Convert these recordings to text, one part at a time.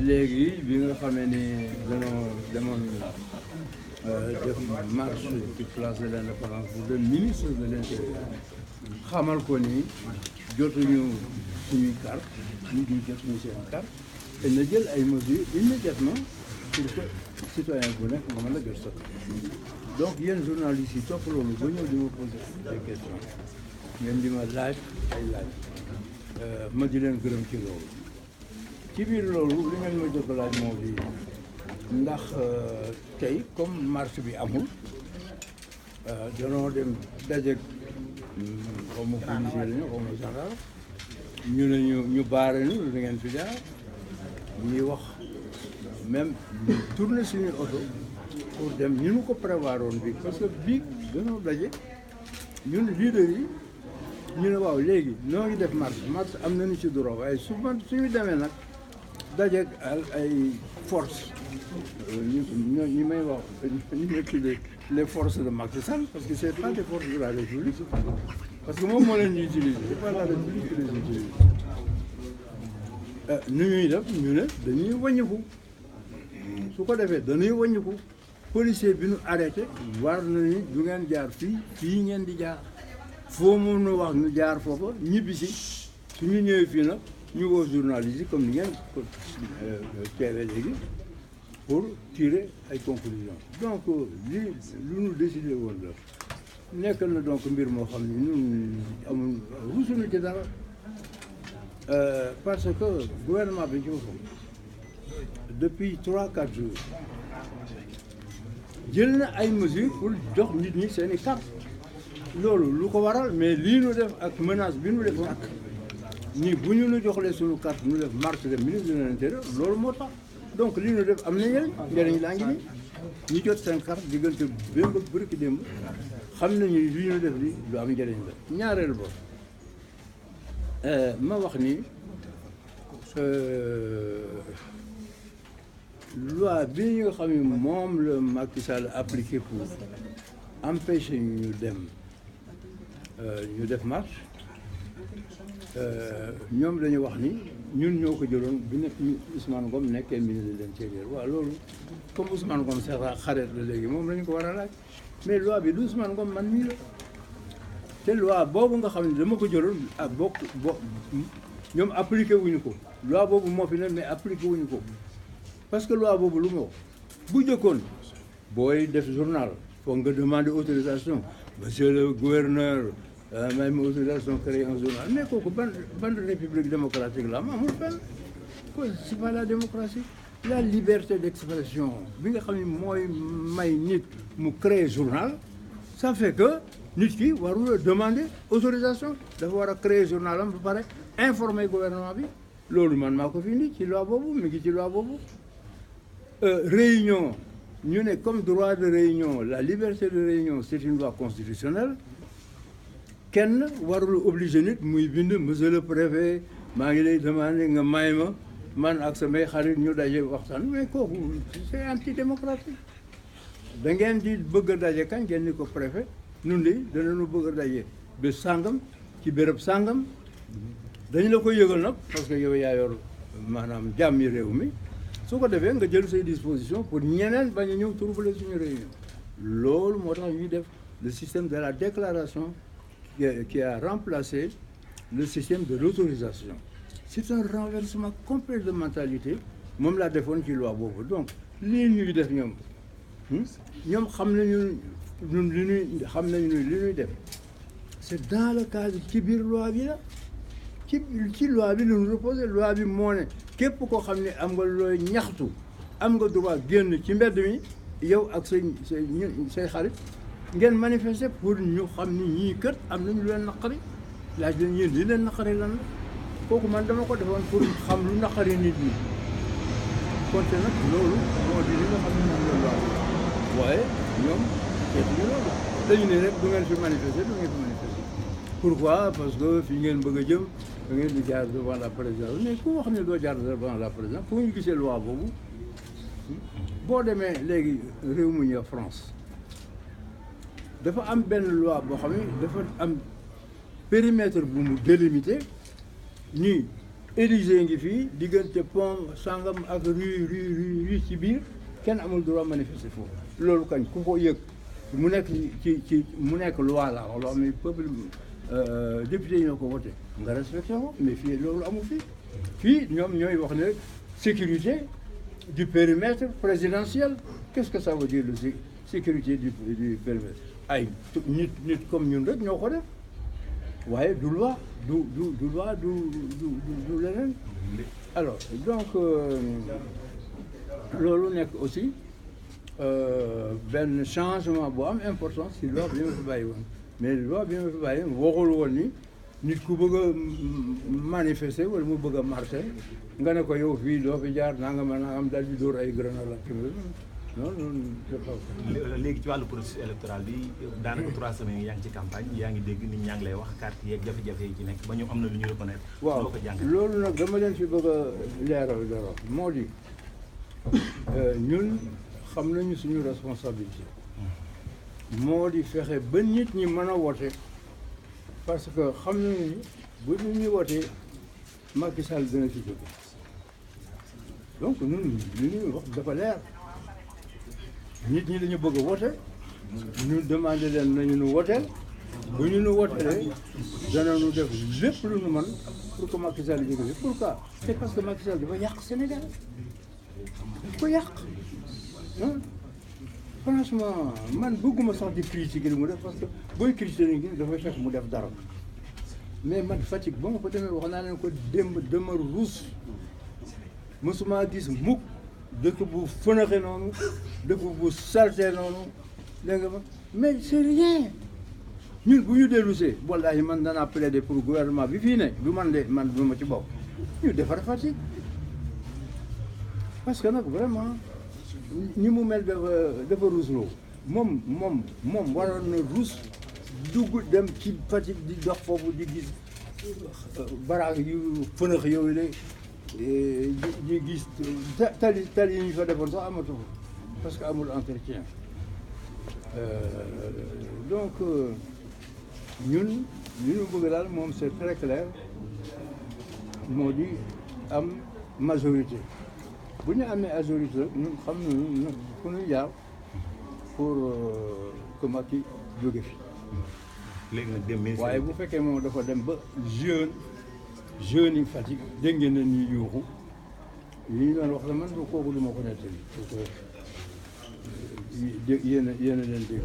léegi bi nga xamee ni dañoo demoon def marche ci place de l'Indépendance bu dem ministre de l'Intérieur xamal ko ni jotuñu suñuy carte nit ñi jotuñu seen carte te na jël ay mesures immédiatement pour que citoyen bu nekk nga mën a jot sa donc yéen journalistes yi topp loolu ba ñëw di ma poser des questions ngeen di ma laaj ay laaj ma di leen gërëm ci loolu ci biir loolu li ngeen ma jot laaj moo di ndax tey comme marche bi amul danoo dem dajeeg xaw ma policier lañu xaw ma gendarme ñu ne ñu baare ñu da ngeen fi jaar ñuy wax même ñu tourner suñu oto pour dem ñu mu ko prévoir woon bi parce que bii dañoo daje ñun leader yi ñu ne waaw léegi noo ngi def marche am nañu ci droit waaye suñu demee nag dajeeg ay force ñu may wax ñu nekk les forces de Macky Sall parce que c'est pas des forces de la République parce que moom moo leen ñu utiliser c'est pas la République qui les utilise nu ñuy def ñu ne dañuy wàññiku su ko defee dañuy wàññiku policier bi ñu arrêté war na ni du ngeen jaar fii ngeen di jaar foo moom nu wax ñu jaar foofa ñibbi si suñu ñëwee fii nag ñu woo journalistes yi comme ni ngeen ko teewee léegi pour tirer ay conclusions donc li lu ñu décidé woon la nekk na donc mbir moo xam ne ñun amul rusuñu ci dara parce que gouvernement bi ci boppam depuis 3-4 jours jël na ay mesures pour jox nit ñi seen i carte loolu lu ko waral mais lii nu def ak menace bi nu def ak nii bu ñu nu joxlee suñu carte nu def marche de ministre de l'Intérieur loolu moo tax donc lii nu def am na njëriñ laa ngi nii ñi jot seen carte diggante démb ak bërki démb xam nañu li ñu def li lu am njëriñ la ñaareel ba ma wax ni loi bi nga xam ne moom la Macky Sall appliqué pour empêcher ñu def marche ñoom dañu wax ni ñun ñoo ko jëloon bi nekk Ousmane Ngom nekkee ministre de l'Intérieur waaw loolu comme Ousmane Ngom sax xareet la léegi moom lañu ko war a laaj mais loi bi du Ousmane Ngom man mii la te loi boobu nga xam ne dama ko jëloon ak ñoom appliqué wuñu ko loi boobu moo fi ne mais appliqué wuñu ko parce que loi boobu lu ma wax bu jëkkoon booy def journal foog nga demander autorisation monsieur le gouverneur may ma autorisation créer un journal mais kooku ban république démocratique la am amul fenn ko c'est pas la démocratie la liberté d'expression bi nga xam ne mooy may nit mu créer journal ça fait que nit ki warul demander autorisation dafa war a créer journal am ba pare informer gouvernement bi loolu man maa ko fi indi ci loi boobu mi ngi ci loi boobu réunion ñu ne comme droit de réunion la liberté de réunion c'est une loi constitutionnelle kenn warul obligé nit muy bind monsieur le préfet maa ngi lay demander nga may ma man ak samay xarit ñu daje waxtaan mais kooku c'est antidémocratique da ngeen di bëgg a daje kañ ngeen ni ko préfet nun de danañu bëgg a daje bés sàngam ci béréb sàngam dañu la ko yëgal nag parce que yow yaa yor maanaam jàmmi réew mi su ko defee nga jël say disposition pour ñeneen bañ a ñëw troubler suñu réunion loolu moo tax ñuy def le système de la déclaration qui a remplacé le système de l'autorisation c'est un renversement complet de mentalité moom laa defoon ci loi boobu donc lii ñuy def ñoom xam nañu ñun li ñuy def c'est dans le cadre ci biir loi bi la ci loi bi lu ñu reposé loi bi moo ne képp koo xam ne am nga looy ñaxtu am nga droit génn ci mbedd mi yow ak say xarit ngeen manifester pour ñu xam ni ñii kët am nañu leen naqari laaj leen yéen li leen naqari lan la kooku man dama ko defoon pour xam lu naqari nit ñi konte nag loolu moo di li nga xam ne moom la loi waaye ñoom seetuñu loolu dañu ne rek du ngeen fi manifester pourquoi parce que fi ngeen bëgg a jëm da ngeen di jaar devant la présidence mais ku wax ne doo jaar devant la présidence fu ñu gisee loi boobu boo demee léegi réew mu ñëw France dafa am benn loi boo xam ne dafa am périmètre bu mu délimité ni Élysée ngi fii diggante pont sangam ak rue ci biir kenn amul droit manifester foofu loolu kañ ku ko yëg mu nekk ci mu nekk loi la loo xam ne peuple député yi ñoo ko voté nga respecté ko mais fii loolu amul fii ñoom ñooy wax ne sécurité du périmètre présidentiel qu'est-ce que ça veut dire le sécurité du périmètre ay nit comme ñun rek ñoo ko def waaye du loi du leneen alors donc loolu nekk aussi benn changement bu am importance ci loi bi ma fi bàyyi woon mais loi bi ma fi bàyyi waxul woon ni nit ku bëgg a manifester wala mu bëgg a marcher nga ne ko yow fii doo fi jaar nangam daal di dóor ay grenade lacrymogène non léegi ci wàllu processus électoral bi daanaka 3 semaines yaa ngi ci campagne yaa ngi dégg nit ñaa ngi lay wax carte yeeg jafe-jafe yi ci nekk ba ñoom am na lu ñu reconnaître. waaw loolu nag dama leen fi bëgg a leeral dara moo di ñun xam nañu suñu responsabilité moo di fexe ba nit ñi mën a wote parce que xam nañu ni bu nit ñi wotee Macky Sall dina fi jóge donc ñun li ñuy wax dafa leer nit ñi dañu bëgg a wote ñu demandé leen nañu nu woteel bu ñu nu wotelee danañu def lépp lu ñu mën pour que Macky Sall jóge fi pourquoi c'est parce que Macky Sall dafa yàq Sénégal daf ko yàq franchement man bëgguma sax di critiquer li mu def parce que booy critiquer ngi dafay fekk mu def dara mais man Fatick ba ma ko demee wax naa leen ko démb dama ruus mosuma gis mukk dëkk bu fënaxe noonu dëkk bu salte noonu dégg nga ma mais c'est rien ñun bu ñu dellusee wallaahi man danaa plaider pour gouvernement bi fii ne du man de man du ma ci bokk ñu defar Fatick parce que nag vraiment ni mu mel dafa ruusloo moom waroon na ruus dugg dem ci Fatick di dox foofu di gis baraag yu fënax yooyu la di gis tali yi ñu fa defoon sax amatu parce que amul entretien donc ñun li ñu bëgg daal moom c'est très clair moo di am majorité bu ñu amee majorité ñun xam nañu fu ñu jaar pour que Macky jóge fi léegi nag dem waaye bu fekkee moom dafa dem ba jeunes yi Fatick dégg ngeen ne ñuy yuuxu li ñu doon wax la man kooku du ma ko nettali parce que yéen a leen dégg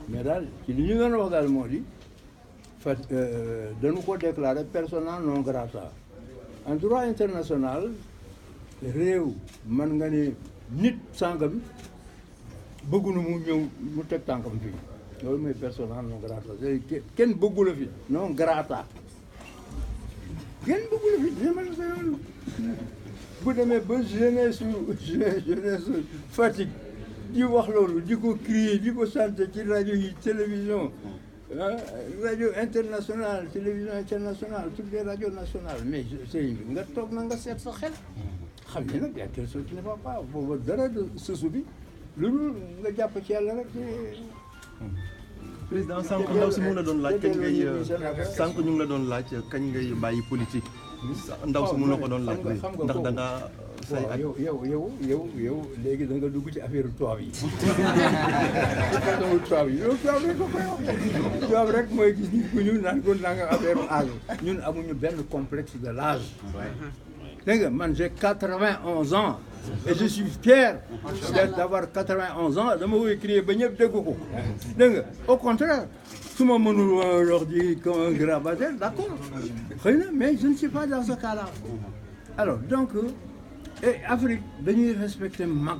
mais daal ci li ñu doon wax daal moo di dañu ko déclarer persona non grata en droit international réew man nga ne nit sàngam bëggunu mu ñëw mu teg tànkam fii loolu mooy persona non grata kenn bëggu la fi non grata kenn bëggu la fi demal sa yoon bu demee ba jeunesse Fatick di wax loolu di ko crier di ko sant ci rajo yi télévision rajo internationale télévision internationale toutes les radios nationales mais sëriñ bi nga toog na nga seet sa xel xam ne nag y a quelque chose qui ne va pas booba dara de sësu bi lu dul nga jàpp ci yàlla rek président sànq ndaw si mu ngi la doon laaj kañ ngay sànq ñu ngi la doon laaj kañ ngay bàyyi politique ndaw si mu la ko doon laaj ndax da nga say ak yow léegi da nga dugg ci affaire tubaab yi tubaab yi loolu tubaab rek ko koy wax tubaab rek mooy gis nit ku ñu naan ko nanga affaire âge ñun amuñu benn complexe de l'âge dégg nga man j'ai 91 ans et je suis fier d'avoir 91 ans dama koy crier ba ñëpp dégg ko dégg nga au contraire su ma mënul leur dire comme un grabataire d'accord xëy na mais je ne suis pas dans ce cas-là alors donc et Afrique dañuy respecter mag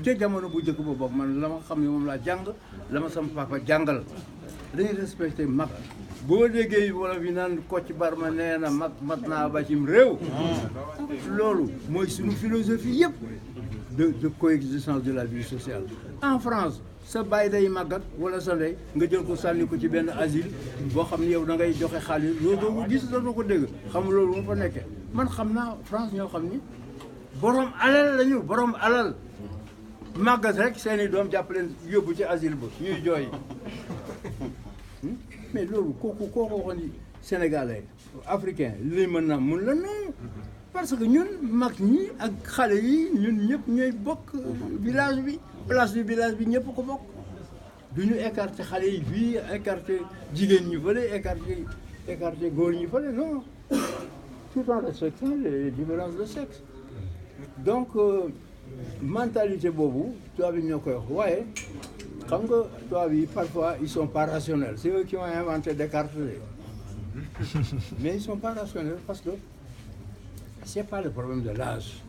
te jamono bu njëkk ba boobu man la ma xam ne moom laa jàng la ma sama papa jàngal dañuy respecter mag boo déggee wala fi naan Kocc Barma nee na mag mat naa ba cim réew loolu mooy suñu philosophie yëpp de coexistence de la vie sociale en France sa baay day màggat wala sa ndey nga jël ko sànni ko ci benn asile boo xam ne yow da ngay joxe xaalis loolu doo ko gis doo ko dégg xam loolu mu fa nekkee man xam naa France ñoo xam ni borom alal lañu borom alal màggat rek seeni doom jàpp leen yóbbu ci asile ba ñuy jooy mais loolu kooku waxoon ni sénégalais africain li mën naa mun la non parce que ñun mag ñi ak xale yi ñun ñëpp ñooy bokk village bi place du village bi ñëpp ko bokk du ñu écarter xale yi fii écarter jigéen ñi fële écarter góor ñi fële non tout en respectant les différences de sexe donc mentalité boobu tubaab yi ñoo koy wax waaye xam nga tubaab yi parfois ils sont pas rationnels c'est eux qui ont inventé Descartes mais ils sont pas rationnels parce que c'est pas le problème de l'âge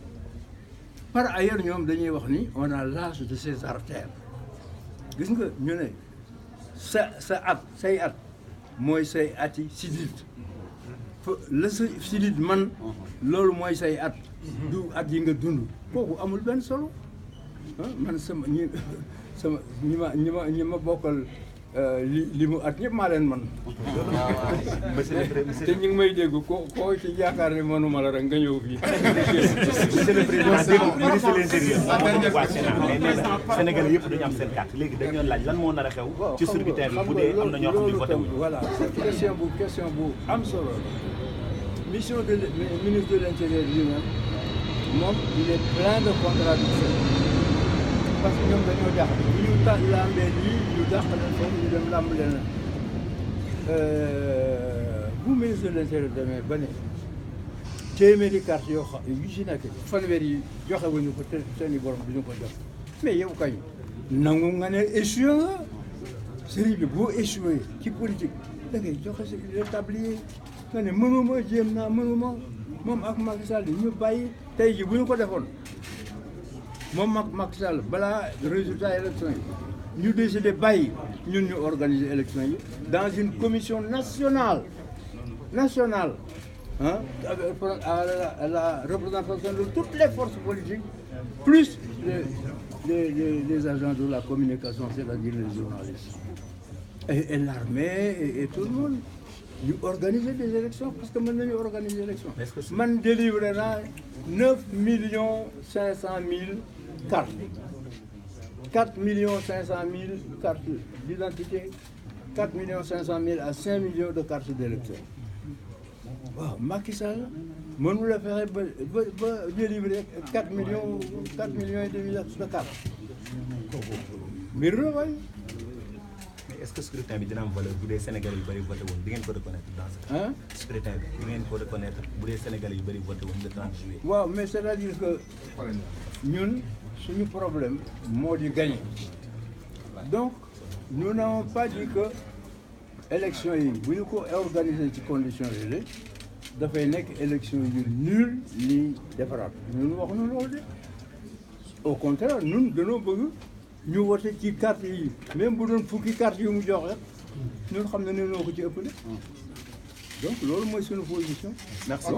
par ailleurs ñoom dañuy wax ni on a l'âge de ses artères gis nga ñu ne say at mooy say ati sidit la sa sidit man loolu mooy say at du at yi nga dund kooku amul benn solo man ñi ma bokkal li mu at ñëpp maa leen man te ñu ngi may dégg koo ci yaakaar ne mënuma la rek nga ñëw fii. monsieur le président dégg ministre de l'intérieur waa Sénat mais nee na Sénégal yëpp dañu am seen carte léegi dañu doon laaj lan moo nar a xew ci scrutin bi bu dee am na ñoo xam ne voté wuñu. voilà c'est question bu am solo mission de ministre de l'intérieur lui-même moom il est plein de contradictions parce que ñoom dañoo jàpp bu ñu lambee lii ñu dàq leen foofu ñu dem lamb leen bu ministre de l'intérieur demee ba ne téeméeri carte yoo xam yu si nekk fanweer yi joxe wuñu ko te seen i borom duñu ko jox mais yow kañ nangu nga ne échoué nga sëriñ bi boo échoué ci politique da ngay joxe si le tablier nga ne mënuma jéem naa mënuma moom ak Macky Sall ñu bàyyi tey ji bu ñu ko defoon moom Macky Sall balaa résultat élection yi ñu décidé bàyyi ñun ñu organiser élection yi dans une commission nationale à la représentation de toutes les forces politiques plus les agents de la communication, c'est-à-dire les journalistes et l'armée et tout le monde ñu organiser des élections parce que mën nañu organiser élection man délivré naa 9,500,000 cartes 4,500,000 cartes d'identité 4,500,000 à 5 millions de cartes d'électeurs waaw Macky Sall mënu la fexe ba délivrer 4 millions et demi de cartes mbir la waay. Est-ce que scrutin bi dina am valeur bu dee Sénégalais yu bëri voté woon di ngeen ko reconnaître dans ce cas. Scrutin bi di ngeen ko reconnaître bu dee Sénégalais yu bëri voté woon le 30 juillet. waaw mais c'est-à-dire que ñun suñu problème moo di gagner donc nous n'avons pas dit que élection yi bu ñu ko organiser ci conditions yi dafay nekk élection yu nul ni defaraat ñun waxuñu loolu de au contraire ñun dañoo bëgg. ñu wote ci carte yi même bu doon fukki carte yu mu jox rek ñun xam ne noo ko ci ëppale donc loolu mooy suñu position. Merci.